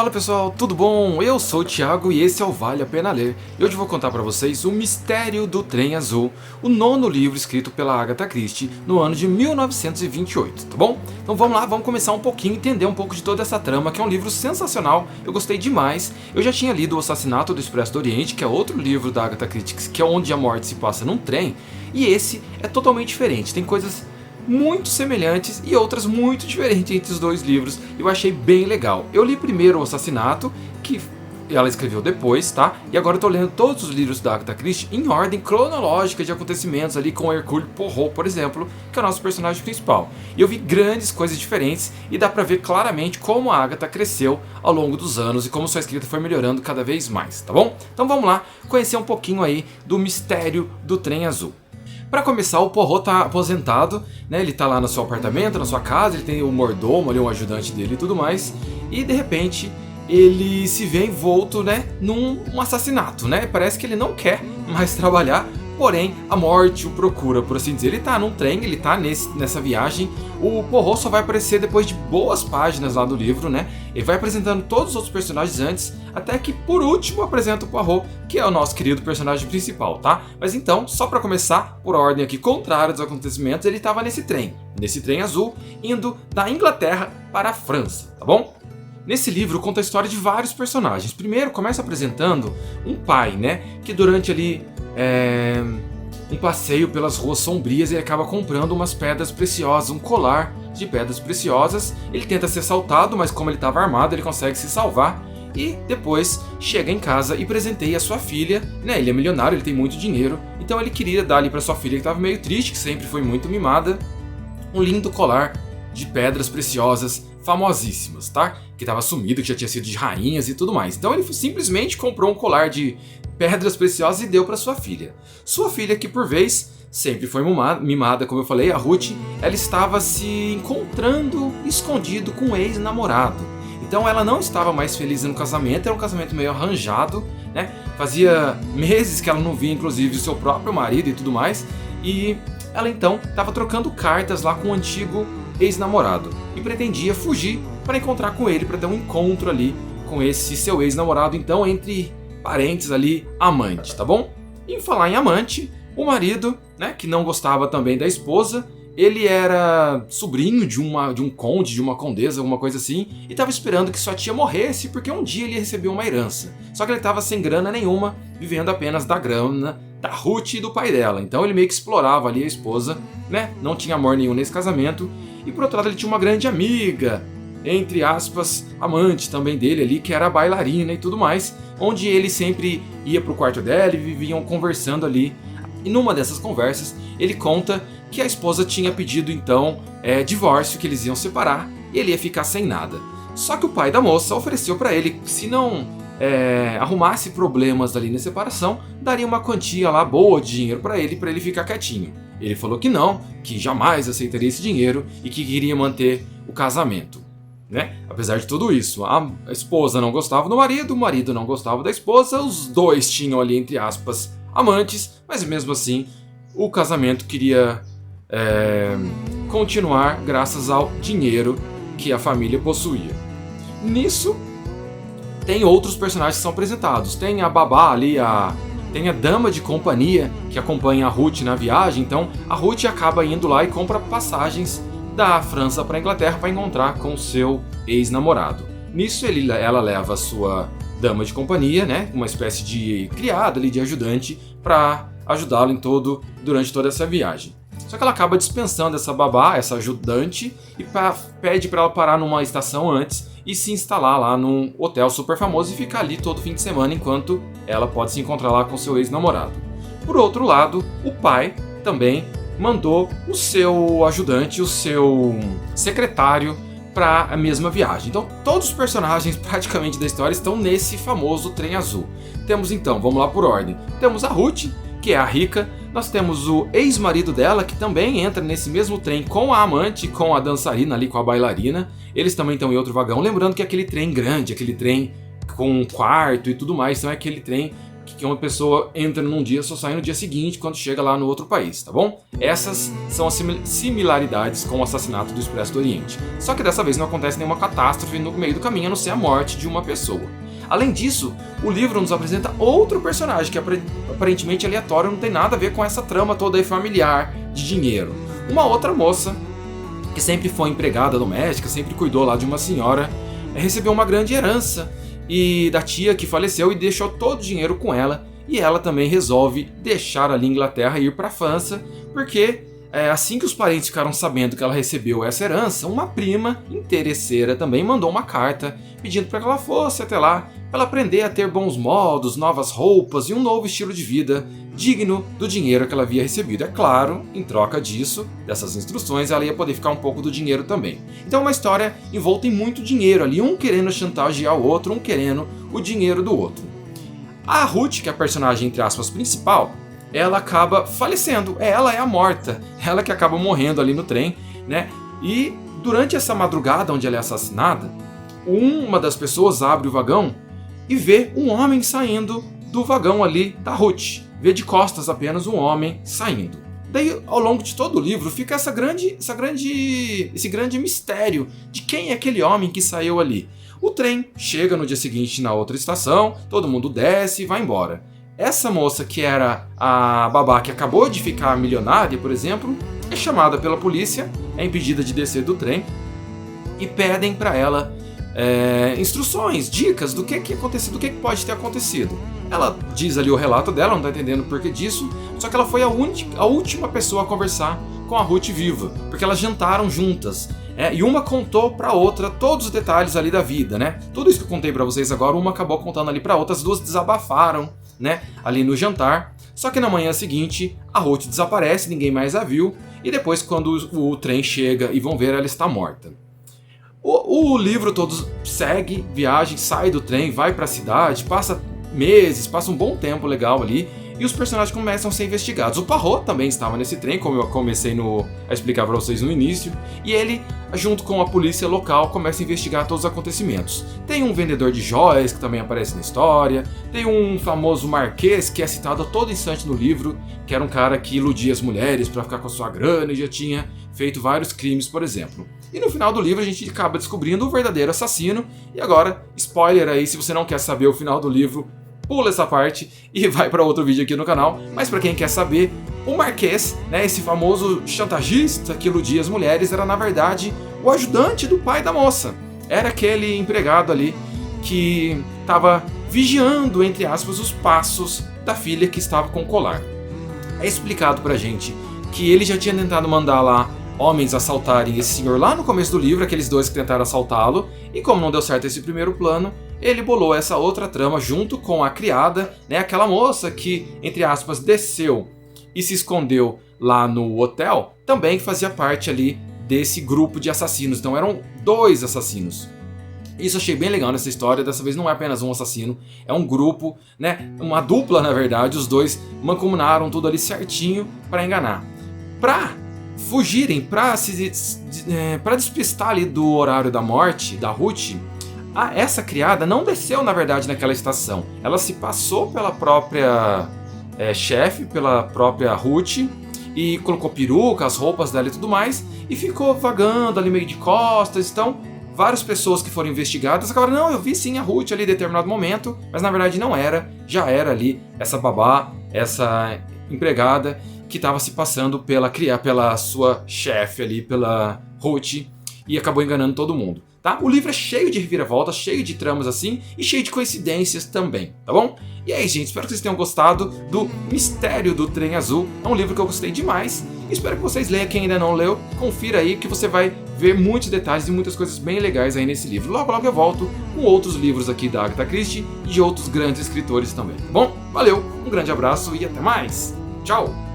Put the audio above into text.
Fala pessoal, tudo bom? Eu sou o Thiago e esse é o Vale a Pena Ler. E hoje eu vou contar pra vocês O Mistério do Trem Azul, o nono livro escrito pela Agatha Christie no ano de 1928, tá bom? Então vamos lá, vamos começar um pouquinho, entender um pouco de toda essa trama, que é um livro sensacional, eu gostei demais. Eu já tinha lido O Assassinato do Expresso do Oriente, que é outro livro da Agatha Christie, que é onde a morte se passa num trem, e esse é totalmente diferente, tem coisas muito semelhantes e outras muito diferentes entre os dois livros. Eu achei bem legal. Eu li primeiro O Assassinato, que ela escreveu depois, tá? E agora eu tô lendo todos os livros da Agatha Christie em ordem cronológica de acontecimentos ali, com Hercule Poirot, por exemplo, que é o nosso personagem principal. E eu vi grandes coisas diferentes e dá pra ver claramente como a Agatha cresceu ao longo dos anos e como sua escrita foi melhorando cada vez mais, tá bom? Então vamos lá conhecer um pouquinho aí do Mistério do Trem Azul. Para começar, o Poirot tá aposentado, né? Ele tá lá no seu apartamento, na sua casa, ele tem o mordomo ali, um ajudante dele e tudo mais. E de repente, ele se vê envolto, né, num assassinato, né? Parece que ele não quer mais trabalhar, porém a morte o procura, por assim dizer. Ele tá num trem, ele tá nessa viagem. O Poirot só vai aparecer depois de boas páginas lá do livro, né? Ele vai apresentando todos os outros personagens antes, até que por último apresenta o Poirot, que é o nosso querido personagem principal, tá? Mas então, só pra começar, por ordem aqui contrária dos acontecimentos, ele tava nesse trem azul, indo da Inglaterra para a França, tá bom? Nesse livro conta a história de vários personagens. Primeiro começa apresentando um pai, né? Que durante ali um passeio pelas ruas sombrias, ele acaba comprando umas pedras preciosas, um colar de pedras preciosas. Ele tenta ser assaltado, mas como ele estava armado, ele consegue se salvar. E depois chega em casa e presenteia a sua filha, né? Ele é milionário, ele tem muito dinheiro, então ele queria dar ali para sua filha, que estava meio triste, que sempre foi muito mimada, um lindo colar de pedras preciosas famosíssimas, tá? Que estava sumido, que já tinha sido de rainhas e tudo mais. Então ele simplesmente comprou um colar de pedras preciosas e deu para sua filha. Sua filha, que por vez sempre foi mimada, como eu falei, a Ruth, ela estava se encontrando escondido com um ex-namorado. Então ela não estava mais feliz no casamento, era um casamento meio arranjado, né? Fazia meses que ela não via, inclusive, o seu próprio marido e tudo mais. E ela então estava trocando cartas lá com o antigo ex-namorado e pretendia fugir para encontrar com ele, para ter um encontro ali com esse seu ex-namorado, então entre parentes ali, amante, tá bom? E em falar em amante, o marido, né, que não gostava também da esposa, ele era sobrinho de um conde, de uma condesa, alguma coisa assim, e estava esperando que sua tia morresse porque um dia ele ia receber uma herança. Só que ele estava sem grana nenhuma, vivendo apenas da grana da Ruth e do pai dela. Então ele meio que explorava ali a esposa, né? Não tinha amor nenhum nesse casamento. E por outro lado ele tinha uma grande amiga, entre aspas, amante também dele ali, que era a bailarina e tudo mais, onde ele sempre ia pro quarto dela e viviam conversando ali. E numa dessas conversas ele conta que a esposa tinha pedido então divórcio, que eles iam separar e ele ia ficar sem nada. Só que o pai da moça ofereceu para ele que se não arrumasse problemas ali na separação, daria uma quantia lá boa de dinheiro para ele ficar quietinho. Ele falou que não, que jamais aceitaria esse dinheiro e que queria manter o casamento, né? Apesar de tudo isso, a esposa não gostava do marido, o marido não gostava da esposa, os dois tinham ali, entre aspas, amantes, mas mesmo assim o casamento queria continuar graças ao dinheiro que a família possuía. Nisso tem outros personagens que são apresentados. Tem a babá ali, tem a dama de companhia que acompanha a Ruth na viagem. Então a Ruth acaba indo lá e compra passagens da França para a Inglaterra para encontrar com seu ex-namorado. Nisso ela leva a sua dama de companhia, né, uma espécie de criada ali, de ajudante, para ajudá-lo durante toda essa viagem. Só que ela acaba dispensando essa babá, essa ajudante, e pede para ela parar numa estação antes e se instalar lá num hotel super famoso e ficar ali todo fim de semana enquanto ela pode se encontrar lá com seu ex-namorado. Por outro lado, o pai também mandou o seu ajudante, o seu secretário, para a mesma viagem. Então todos os personagens praticamente da história estão nesse famoso trem azul. Temos então, vamos lá por ordem, temos a Ruth, que é a rica. Nós temos o ex-marido dela, que também entra nesse mesmo trem com a amante, com a dançarina ali, com a bailarina. Eles também estão em outro vagão, lembrando que é aquele trem grande, aquele trem com um quarto e tudo mais, então é aquele trem que uma pessoa entra num dia, só sai no dia seguinte, quando chega lá no outro país, tá bom? Essas são as similaridades com o assassinato do Expresso do Oriente. Só que dessa vez não acontece nenhuma catástrofe no meio do caminho, a não ser a morte de uma pessoa. Além disso, o livro nos apresenta outro personagem que é aparentemente aleatório, não tem nada a ver com essa trama toda aí familiar de dinheiro. Uma outra moça, que sempre foi empregada doméstica, sempre cuidou lá de uma senhora, recebeu uma grande herança e da tia que faleceu e deixou todo o dinheiro com ela, e ela também resolve deixar ali a Inglaterra e ir para a França, porque assim que os parentes ficaram sabendo que ela recebeu essa herança, uma prima interesseira também mandou uma carta pedindo para que ela fosse até lá para ela aprender a ter bons modos, novas roupas e um novo estilo de vida digno do dinheiro que ela havia recebido. É claro, em troca disso, dessas instruções, ela ia poder ficar um pouco do dinheiro também. Então é uma história envolta em muito dinheiro ali, um querendo chantagear o outro, um querendo o dinheiro do outro. A Ruth, que é a personagem, entre aspas, principal, ela acaba falecendo, ela é a morta, ela que acaba morrendo ali no trem, né? E durante essa madrugada onde ela é assassinada, uma das pessoas abre o vagão e vê um homem saindo do vagão ali da Ruth. Vê de costas apenas um homem saindo. Daí, ao longo de todo o livro, fica esse grande mistério de quem é aquele homem que saiu ali. O trem chega no dia seguinte na outra estação, todo mundo desce e vai embora. Essa moça, que era a babá que acabou de ficar milionária, por exemplo, é chamada pela polícia, é impedida de descer do trem e pedem para ela instruções, dicas do que aconteceu, do que pode ter acontecido. Ela diz ali o relato dela, não está entendendo o porquê disso, só que ela foi a última pessoa a conversar com a Ruth viva, porque elas jantaram juntas. E uma contou para outra todos os detalhes ali da vida, né? Tudo isso que eu contei para vocês agora, uma acabou contando ali para outra, as duas desabafaram, né? Ali no jantar. Só que na manhã seguinte, a Ruth desaparece, ninguém mais a viu, e depois quando o trem chega e vão ver, ela está morta. O livro todo segue, viagem, sai do trem, vai para a cidade, passa meses, passa um bom tempo legal ali, e os personagens começam a ser investigados. O Poirot também estava nesse trem, como eu comecei a explicar para vocês no início, e ele, junto com a polícia local, começa a investigar todos os acontecimentos. Tem um vendedor de joias que também aparece na história, tem um famoso marquês que é citado a todo instante no livro, que era um cara que iludia as mulheres para ficar com a sua grana e já tinha feito vários crimes, por exemplo. E no final do livro a gente acaba descobrindo o verdadeiro assassino, e agora, spoiler aí, se você não quer saber o final do livro, pula essa parte e vai para outro vídeo aqui no canal. Mas para quem quer saber, o Marquês, né, esse famoso chantagista que iludia as mulheres, era na verdade o ajudante do pai da moça. Era aquele empregado ali que estava vigiando, entre aspas, os passos da filha que estava com o colar. É explicado pra gente que ele já tinha tentado mandar lá homens assaltarem esse senhor lá no começo do livro, aqueles dois que tentaram assaltá-lo, e como não deu certo esse primeiro plano, ele bolou essa outra trama junto com a criada, né, aquela moça que, entre aspas, desceu e se escondeu lá no hotel, também fazia parte ali desse grupo de assassinos. Então eram dois assassinos. Isso eu achei bem legal nessa história, dessa vez não é apenas um assassino, é um grupo, né, uma dupla na verdade, os dois mancomunaram tudo ali certinho para enganar. Pra fugirem, pra despistar ali do horário da morte da Ruth, essa criada não desceu na verdade naquela estação, ela se passou pela própria chefe, pela própria Ruth, e colocou peruca, as roupas dela e tudo mais, e ficou vagando ali meio de costas. Então várias pessoas que foram investigadas acabaram, não, eu vi sim a Ruth ali em determinado momento, mas na verdade não era, já era ali essa babá, essa empregada que estava se passando pela sua chefe ali, pela Ruth, e acabou enganando todo mundo. Tá? O livro é cheio de reviravoltas, cheio de tramas assim, e cheio de coincidências também, tá bom? E aí, gente, espero que vocês tenham gostado do Mistério do Trem Azul. É um livro que eu gostei demais, espero que vocês leiam. Quem ainda não leu, confira aí que você vai ver muitos detalhes e muitas coisas bem legais aí nesse livro. Logo, logo eu volto com outros livros aqui da Agatha Christie e de outros grandes escritores também, tá bom? Valeu, um grande abraço e até mais! Tchau!